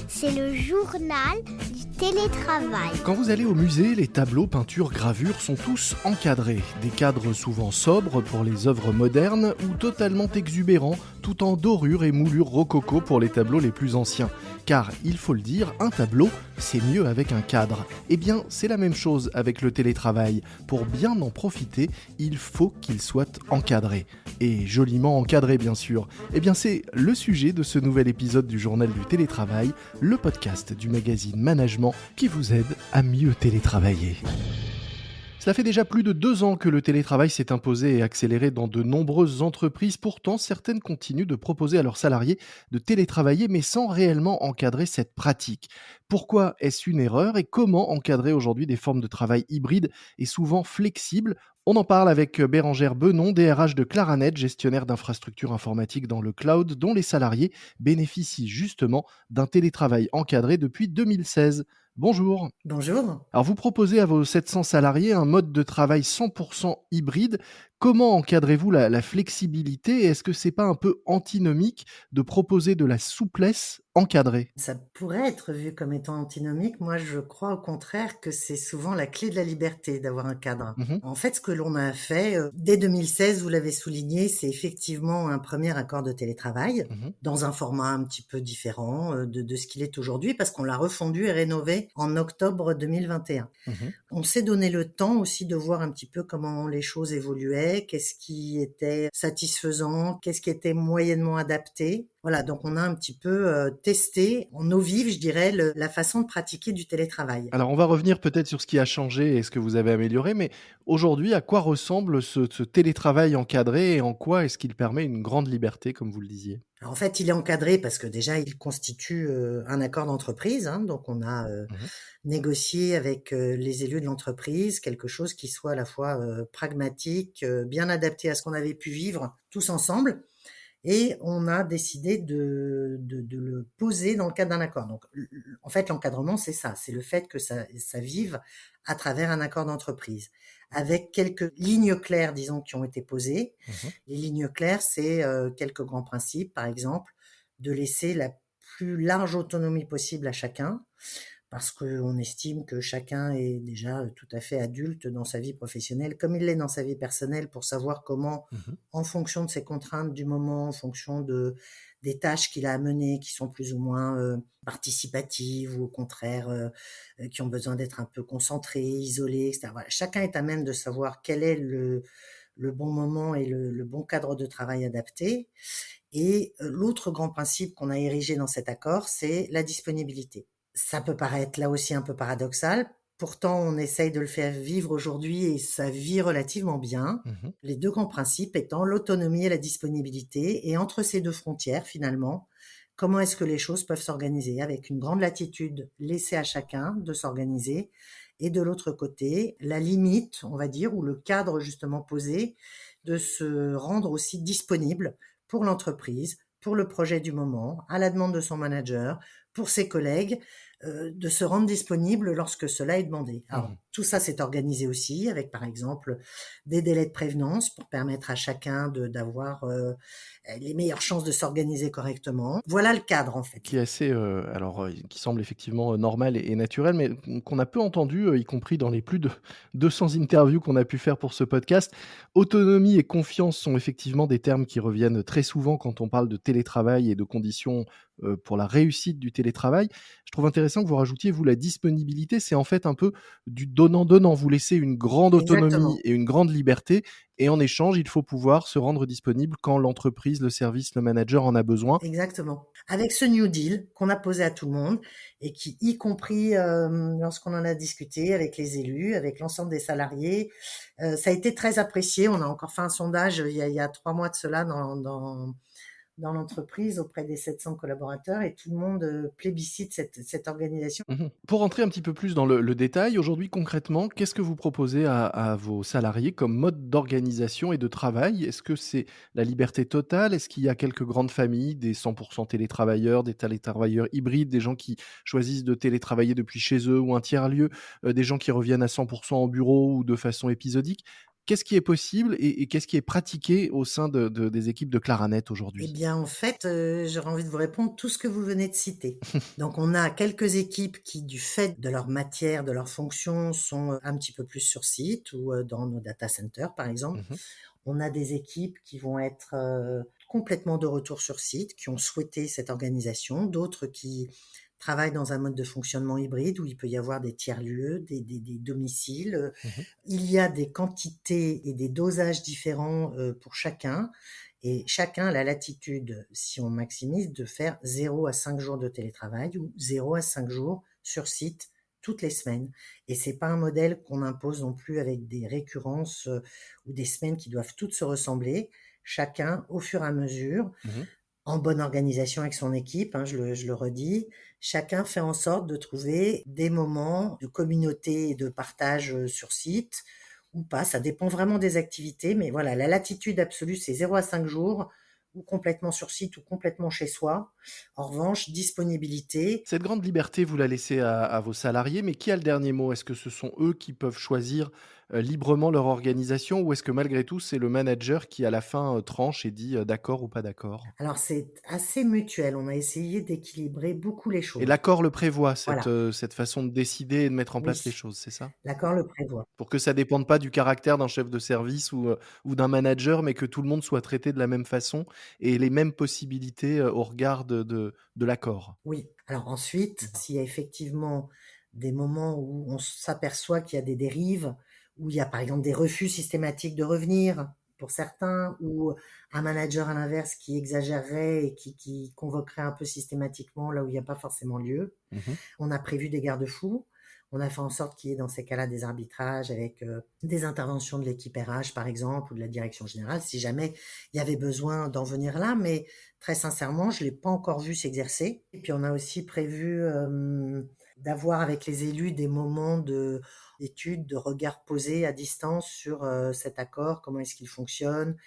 C'est le journal du télétravail. Quand vous allez au musée, les tableaux, peintures, gravures sont tous encadrés. Des cadres souvent sobres pour les œuvres modernes ou totalement exubérants, tout en dorure et moulure rococo pour les tableaux les plus anciens. Car, il faut le dire, un tableau, c'est mieux avec un cadre. Eh bien, c'est la même chose avec le télétravail. Pour bien en profiter, il faut qu'il soit encadré. Et joliment encadré, bien sûr. Eh bien, c'est le sujet de ce nouvel épisode du Journal du télétravail, le podcast du magazine Management qui vous aide à mieux télétravailler. Cela fait déjà plus de 2 ans que le télétravail s'est imposé et accéléré dans de nombreuses entreprises. Pourtant, certaines continuent de proposer à leurs salariés de télétravailler, mais sans réellement encadrer cette pratique. Pourquoi est-ce une erreur et comment encadrer aujourd'hui des formes de travail hybrides et souvent flexibles? On en parle avec Bérangère Benon, DRH de Claranet, gestionnaire d'infrastructures informatiques dans le cloud, dont les salariés bénéficient justement d'un télétravail encadré depuis 2016. Bonjour. Bonjour. Alors vous proposez à vos 700 salariés un mode de travail 100% hybride. Comment encadrez-vous la flexibilité et est-ce que c'est pas un peu antinomique de proposer de la souplesse encadrée? Ça pourrait être vu comme étant antinomique. Moi, je crois au contraire que c'est souvent la clé de la liberté d'avoir un cadre. Mmh. En fait, ce que l'on a fait dès 2016, vous l'avez souligné, c'est effectivement un premier accord de télétravail Mmh. dans un format un petit peu différent de ce qu'il est aujourd'hui parce qu'on l'a refondu et rénové en octobre 2021. Mmh. On s'est donné le temps aussi de voir un petit peu comment les choses évoluaient, qu'est-ce qui était satisfaisant, qu'est-ce qui était moyennement adapté. Voilà, donc on a un petit peu testé en eau vive, je dirais, la façon de pratiquer du télétravail. Alors on va revenir peut-être sur ce qui a changé et ce que vous avez amélioré, mais aujourd'hui, à quoi ressemble ce télétravail encadré et en quoi est-ce qu'il permet une grande liberté, comme vous le disiez? Alors en fait, il est encadré parce que déjà, il constitue un accord d'entreprise, hein, donc on a Mmh. négocié avec les élus de l'entreprise quelque chose qui soit à la fois pragmatique, bien adapté à ce qu'on avait pu vivre tous ensemble. Et on a décidé de le poser dans le cadre d'un accord. Donc, en fait, l'encadrement, c'est ça, c'est le fait que ça vive à travers un accord d'entreprise, avec quelques lignes claires, disons, qui ont été posées. Mmh. Les lignes claires, c'est quelques grands principes, par exemple, de laisser la plus large autonomie possible à chacun, parce qu'on estime que chacun est déjà tout à fait adulte dans sa vie professionnelle, comme il l'est dans sa vie personnelle, pour savoir comment, Mmh. en fonction de ses contraintes du moment, en fonction des tâches qu'il a à mener, qui sont plus ou moins participatives ou au contraire qui ont besoin d'être un peu concentrées, isolées, etc. Voilà. Chacun est à même de savoir quel est le bon moment et le bon cadre de travail adapté. Et l'autre grand principe qu'on a érigé dans cet accord, c'est la disponibilité. Ça peut paraître là aussi un peu paradoxal. Pourtant, on essaye de le faire vivre aujourd'hui et ça vit relativement bien. Mmh. Les deux grands principes étant l'autonomie et la disponibilité. Et entre ces deux frontières, finalement, comment est-ce que les choses peuvent s'organiser avec une grande latitude laissée à chacun de s'organiser et de l'autre côté, la limite, on va dire, ou le cadre justement posé de se rendre aussi disponible pour l'entreprise, pour le projet du moment, à la demande de son manager, pour ses collègues, de se rendre disponible lorsque cela est demandé. Alors, Mmh. tout ça, c'est organisé aussi avec, par exemple, des délais de prévenance pour permettre à chacun d'avoir les meilleures chances de s'organiser correctement. Voilà le cadre, en fait. Qui est assez, qui semble effectivement, normal et naturel, mais qu'on a peu entendu, y compris dans les plus de 200 interviews qu'on a pu faire pour ce podcast. Autonomie et confiance sont effectivement des termes qui reviennent très souvent quand on parle de télétravail et de conditions, pour la réussite du télétravail. Je trouve intéressant que vous rajoutiez, vous, la disponibilité. C'est en fait un peu du donnant-donnant. Vous laissez une grande autonomie Exactement. et une grande liberté et en échange, il faut pouvoir se rendre disponible quand l'entreprise, le service, le manager en a besoin. Exactement. Avec ce New Deal qu'on a posé à tout le monde et qui, y compris lorsqu'on en a discuté avec les élus, avec l'ensemble des salariés, ça a été très apprécié. On a encore fait un sondage il y a 3 mois de cela dans l'entreprise auprès des 700 collaborateurs et tout le monde plébiscite cette organisation. Mmh. Pour rentrer un petit peu plus dans le détail, aujourd'hui concrètement, qu'est-ce que vous proposez à vos salariés comme mode d'organisation et de travail? Est-ce que c'est la liberté totale? Est-ce qu'il y a quelques grandes familles, des 100% télétravailleurs, des télétravailleurs hybrides, des gens qui choisissent de télétravailler depuis chez eux ou un tiers-lieu, des gens qui reviennent à 100% au bureau ou de façon épisodique? Qu'est-ce qui est possible et qu'est-ce qui est pratiqué au sein des équipes de clarinette Eh aujourd'hui? bien, en fait, j'aurais envie de vous répondre tout ce que vous venez de citer. Donc on a quelques équipes qui, du fait de leur matière, de leur fonction, sont, un petit peu plus sur site ou, dans nos data centers, par exemple. Mmh. On a des équipes qui vont être, complètement de retour sur site, qui ont souhaité cette organisation, d'autres qui travaillent dans un mode de fonctionnement hybride où il peut y avoir des tiers-lieux, des domiciles, Mmh. il y a des quantités et des dosages différents, pour chacun et chacun a la latitude, si on maximise, de faire 0 à 5 jours de télétravail ou 0 à 5 jours sur site toutes les semaines et c'est pas un modèle qu'on impose non plus avec des récurrences, ou des semaines qui doivent toutes se ressembler. Chacun, au fur et à mesure, Mmh. en bonne organisation avec son équipe, hein, je le redis, chacun fait en sorte de trouver des moments de communauté et de partage, sur site ou pas. Ça dépend vraiment des activités, mais voilà, la latitude absolue, c'est 0 à 5 jours ou complètement sur site ou complètement chez soi. En revanche, disponibilité, Cette grande liberté, vous la laissez à vos salariés, mais qui a le dernier mot? Est-ce que ce sont eux qui peuvent choisir, librement leur organisation ou est-ce que malgré tout, c'est le manager qui à la fin, tranche et dit, d'accord ou pas d'accord? alors c'est assez mutuel. On a essayé d'équilibrer beaucoup les Et choses. l'accord le prévoit, Voilà, cette façon de décider et de mettre en place les oui, choses, c'est ça? l'accord le prévoit. Pour que ça dépende pas du caractère d'un chef de service ou d'un manager, mais que tout le monde soit traité de la même façon et les mêmes possibilités, au regard de l'accord. Oui. Alors ensuite, Mmh. s'il y a effectivement des moments où on s'aperçoit qu'il y a des dérives, où il y a par exemple des refus systématiques de revenir pour certains, ou un manager à l'inverse qui exagérerait et qui convoquerait un peu systématiquement là où il n'y a pas forcément lieu. Mmh. On a prévu des garde-fous. On a fait en sorte qu'il y ait dans ces cas-là des arbitrages avec des interventions de l'équipe RH par exemple ou de la direction générale si jamais il y avait besoin d'en venir là. Mais très sincèrement, je l'ai pas encore vu s'exercer. Et puis on a aussi prévu d'avoir avec les élus des moments d'études, de regard posé à distance sur cet accord, comment est-ce qu'il fonctionne,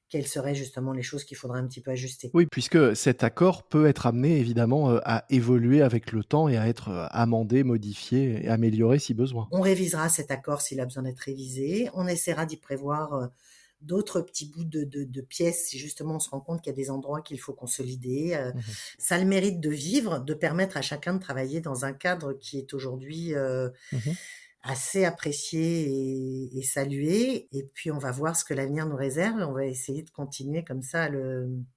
quelles seraient justement les choses qu'il faudrait un petit peu ajuster. Oui, puisque cet accord peut être amené évidemment, à évoluer avec le temps et à être, amendé, modifié et amélioré si besoin. On révisera cet accord s'il a besoin d'être révisé. On essaiera d'y prévoir d'autres petits bouts de pièces si justement on se rend compte qu'il y a des endroits qu'il faut consolider. Mmh. Ça a le mérite de vivre, de permettre à chacun de travailler dans un cadre qui est aujourd'hui Mmh. assez apprécié et salué. Et puis on va voir ce que l'avenir nous réserve. On va essayer de continuer comme ça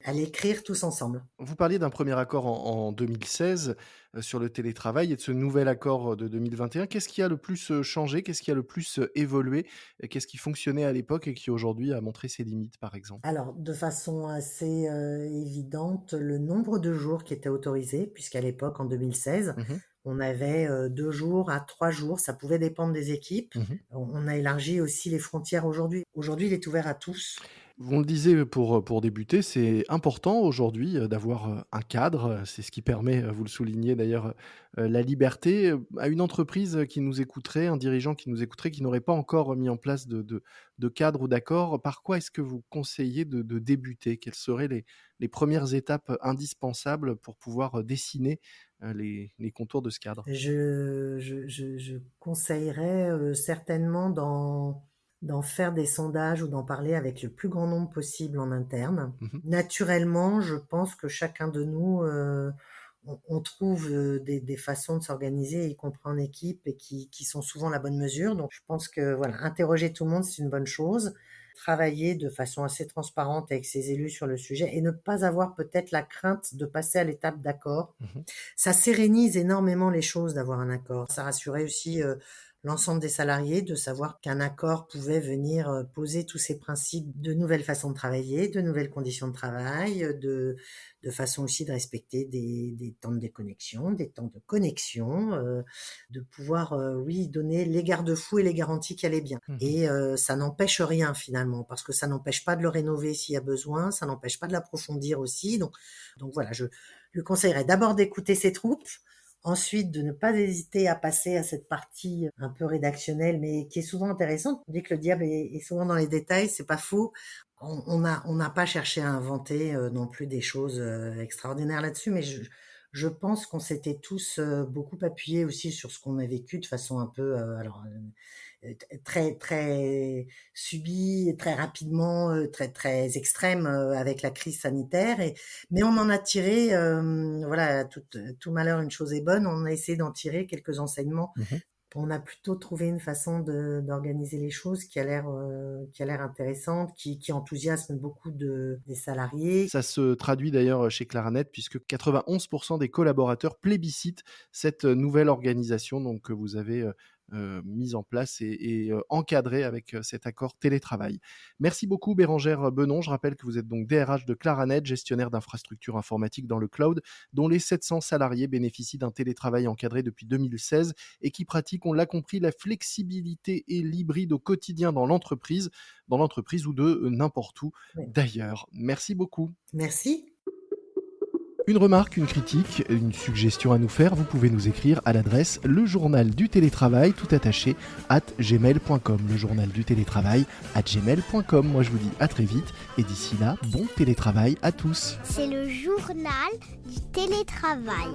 à l'écrire tous ensemble. Vous parliez d'un premier accord en 2016, sur le télétravail et de ce nouvel accord, de 2021. Qu'est-ce qui a le plus, changé? Qu'est-ce qui a le plus, évolué? Et qu'est-ce qui fonctionnait à l'époque et qui aujourd'hui a montré ses limites, par exemple? Alors, de façon assez, évidente, le nombre de jours qui étaient autorisés, puisqu'à l'époque, en 2016, Mmh mh. on avait, 2 jours à 3 jours, ça pouvait dépendre des équipes. Mmh. On a élargi aussi les frontières aujourd'hui. Aujourd'hui, il est ouvert à tous. On le disait pour débuter, c'est important aujourd'hui, d'avoir, un cadre, c'est ce qui permet, vous le soulignez d'ailleurs, la liberté. À une entreprise, qui nous écouterait, un dirigeant qui nous écouterait, qui n'aurait pas encore mis en place de cadre ou d'accord, par quoi est-ce que vous conseillez de débuter? Quelles seraient les 1res étapes indispensables pour pouvoir, dessiner, les contours de ce cadre? Je conseillerais, certainement d'en faire des sondages ou d'en parler avec le plus grand nombre possible en interne. Mmh mh. Naturellement, je pense que chacun de nous, on trouve, des façons de s'organiser, y compris en équipe et qui sont souvent la bonne mesure. Donc je pense que, voilà, interroger tout le monde, c'est une bonne chose. Travailler de façon assez transparente avec ses élus sur le sujet et ne pas avoir peut-être la crainte de passer à l'étape d'accord. Mmh. Ça sérénise énormément les choses d'avoir un accord. Ça rassurait aussi, l'ensemble des salariés de savoir qu'un accord pouvait venir, poser tous ces principes de nouvelles façons de travailler, de nouvelles conditions de travail, de façon aussi de respecter des temps de déconnexion, des temps de connexion, de pouvoir, oui, donner les garde-fous et les garanties qui allaient bien. Mmh. Et ça n'empêche rien finalement, parce que ça n'empêche pas de le rénover s'il y a besoin, ça n'empêche pas de l'approfondir aussi. Donc voilà, je lui conseillerais d'abord d'écouter ses troupes, ensuite de ne pas hésiter à passer à cette partie un peu rédactionnelle, mais qui est souvent intéressante. On dit que le diable est souvent dans les détails, c'est pas faux. On n'a pas cherché à inventer non plus des choses extraordinaires là-dessus, mais je pense qu'on s'était tous beaucoup appuyés aussi sur ce qu'on a vécu de façon un peu, alors très très subi et très rapidement, très très extrême avec la crise sanitaire. Mais on en a tiré, voilà, tout malheur une chose est bonne. On a essayé d'en tirer quelques enseignements. Mhm. On a plutôt trouvé une façon d'organiser les choses qui a l'air intéressante, qui enthousiasme beaucoup des salariés. Ça se traduit d'ailleurs chez Claranet puisque 91% des collaborateurs plébiscitent cette nouvelle organisation donc, que vous avez mise en place et encadrée avec cet accord télétravail. Merci beaucoup Bérangère Benon. Je rappelle que vous êtes donc DRH de Claranet, gestionnaire d'infrastructures informatiques dans le cloud, dont les 700 salariés bénéficient d'un télétravail encadré depuis 2016 et qui pratiquent, on l'a compris, la flexibilité et l'hybride au quotidien dans l'entreprise ou de n'importe où Ouais. d'ailleurs. Merci beaucoup. Merci. Une remarque, une critique, une suggestion à nous faire, vous pouvez nous écrire à l'adresse lejournaldutélétravail tout attaché @gmail.com. lejournaldutélétravail@gmail.com. Moi je vous dis à très vite et d'ici là, bon télétravail à tous. C'est le journal du télétravail.